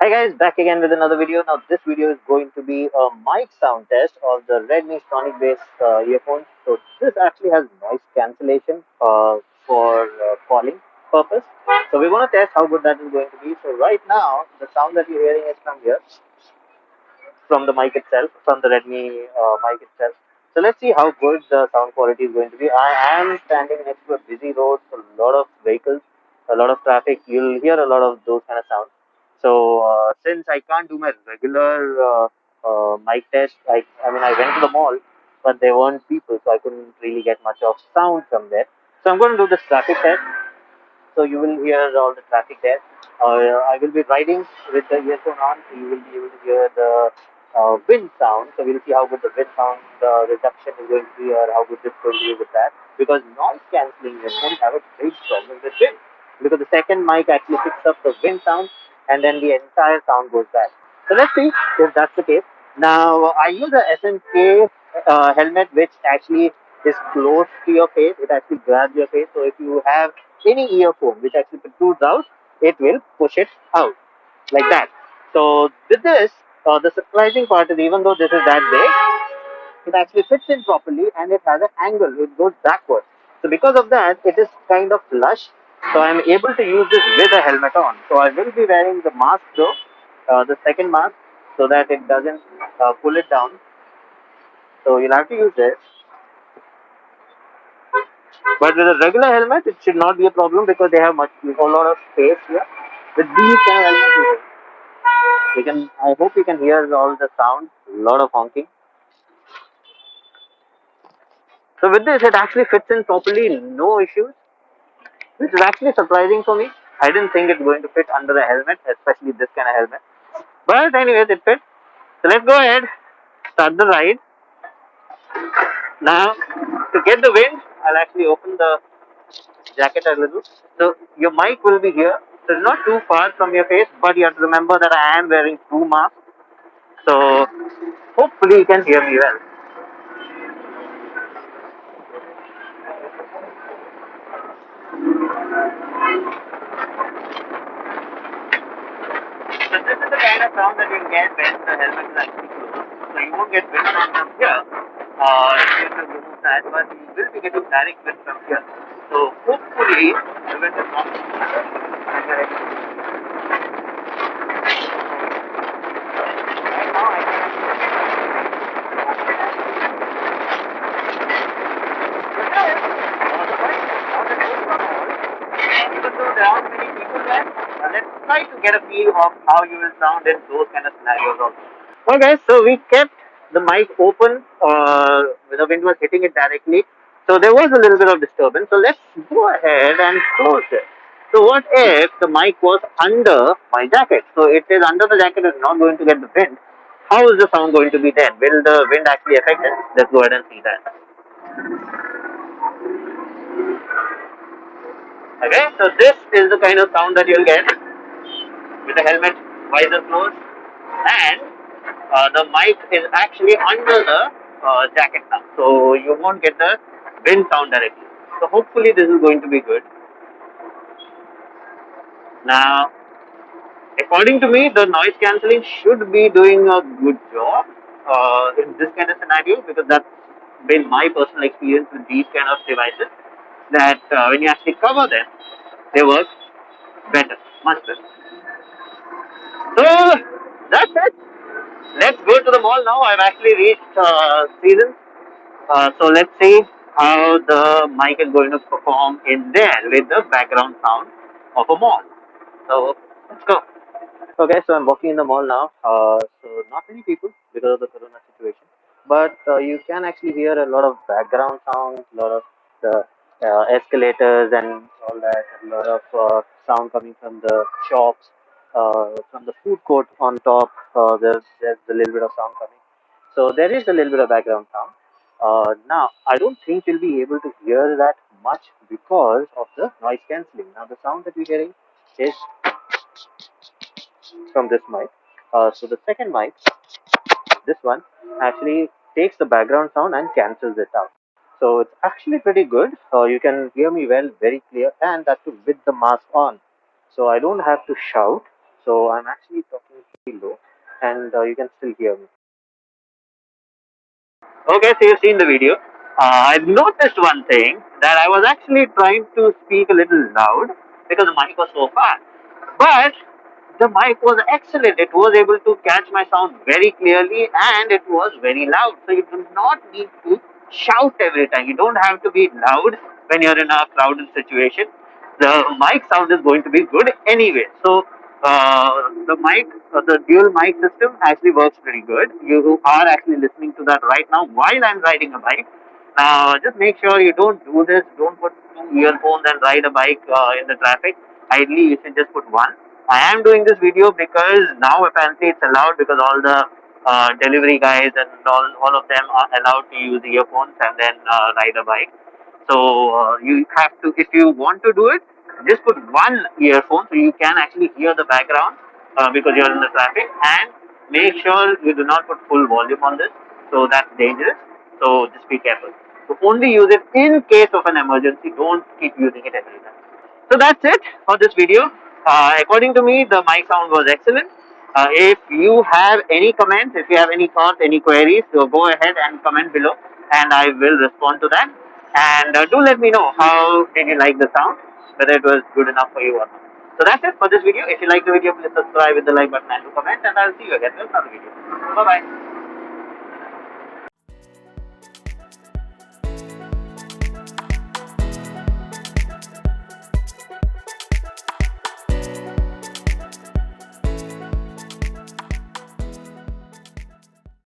Hi guys, back again with another video. Now this video is going to be a mic sound test of the Redmi SonicBass earphones. So this actually has noise cancellation for calling purpose. So we're going to test how good that is going to be. So right now the sound that you're hearing is from here, from the mic itself, from the Redmi mic itself. So let's see how good the sound quality is going to be. I am standing next to a busy road, so a lot of vehicles, a lot of traffic. You'll hear a lot of those kind of sounds. So since I can't do my regular mic test, I went to the mall, but there weren't people, so I couldn't really get much of sound from there. So I'm going to do this traffic test. So you will hear all the traffic there. I will be riding with the earphone on, so you will be able to hear the wind sound. So we'll see how good the wind sound reduction is going to be, or how good it's going to be with that. Because noise cancelling earphones have a big problem with wind. Because the second mic actually picks up the wind sound, and then the entire sound goes back. So let's see if that's the case. Now I use a SNK helmet, which actually is close to your face. It actually grabs your face. So if you have any earphone which actually protrudes out, it will push it out like that. So with this, the surprising part is even though this is that big, it actually fits in properly and it has an angle. It goes backwards. So because of that, it is kind of flush. So I'm able to use this with a helmet on. So I will be wearing the mask though, the second mask, so that it doesn't pull it down. So you'll have to use this. But with a regular helmet, it should not be a problem because they have a lot of space here. With these kind of helmets, you can. I hope you can hear all the sound. A lot of honking. So with this, it actually fits in properly, no issues, which is actually surprising for me. I didn't think it's going to fit under a helmet, especially this kind of helmet. But anyways, it fits. So let's go ahead, start the ride. Now, to get the wind, I'll actually open the jacket a little. So your mic will be here. So it's not too far from your face, but you have to remember that I am wearing two masks. So hopefully you can hear me well. So this is the kind of sound that you'll get when the helmet is actually closed. So you won't get wind from here. If you have to remove that, but you will be getting direct wind from here. So hopefully the wind is not right now. Even though there aren't many people there, let's try to get a feel of how you will sound in those kind of scenarios also. Okay, so we kept the mic open, the wind was hitting it directly, so there was a little bit of disturbance. So let's go ahead and close it. So what if the mic was under my jacket? So it is under the jacket, is not going to get the wind. How is the sound going to be then? Will the wind actually affect it? Let's go ahead and see that. Okay, so this is the kind of sound that you'll get with the helmet visor closed, and the mic is actually under the jacket now, so you won't get the wind sound directly. So hopefully this is going to be good. Now, according to me, the noise cancelling should be doing a good job in this kind of scenario, because that's been my personal experience with these kind of devices. That when you actually cover them, they work better, much better. So that's it. Let's go to the mall now. I've actually reached season. So let's see how the mic is going to perform in there with the background sound of a mall. So let's go. Okay, so I'm walking in the mall now. So not many people because of the corona situation, but you can actually hear a lot of background sounds, a lot of the escalators and all that, a lot of sound coming from the shops, from the food court on top. There's a little bit of sound coming. So there is a little bit of background sound. Now I don't think you'll be able to hear that much because of the noise cancelling. Now the sound that you're hearing is from this mic. So the second mic, this one, actually takes the background sound and cancels it out. So it's actually pretty good. You can hear me well, very clear, and that too with the mask on. So I don't have to shout. So I'm actually talking pretty low, and you can still hear me. Okay, so you've seen the video. I've noticed one thing that I was actually trying to speak a little loud because the mic was so far. But the mic was excellent. It was able to catch my sound very clearly and it was very loud. So you do not need to shout every time. You don't have to be loud when you're in a crowded situation. The mic sound is going to be good anyway. So the dual mic system actually works pretty good. You are actually listening to that right now while I'm riding a bike. Now, just make sure you don't do this. Don't put two earphones and ride a bike in the traffic. Ideally, you should just put one. I am doing this video because now apparently it's allowed because all the delivery guys and all of them are allowed to use earphones and then ride a bike. So you have to, if you want to do it, just put one earphone so you can actually hear the background because you're in the traffic, and make sure you do not put full volume on this. So that's dangerous. So just be careful. So only use it in case of an emergency. Don't keep using it every time. So that's it for this video. According to me, the mic sound was excellent. If you have any comments, if you have any thoughts, any queries, so go ahead and comment below, and I will respond to that. And do let me know how did you like the sound, whether it was good enough for you or not. So that's it for this video. If you like the video, please subscribe with the like button and to comment, and I'll see you again with another video. Bye bye.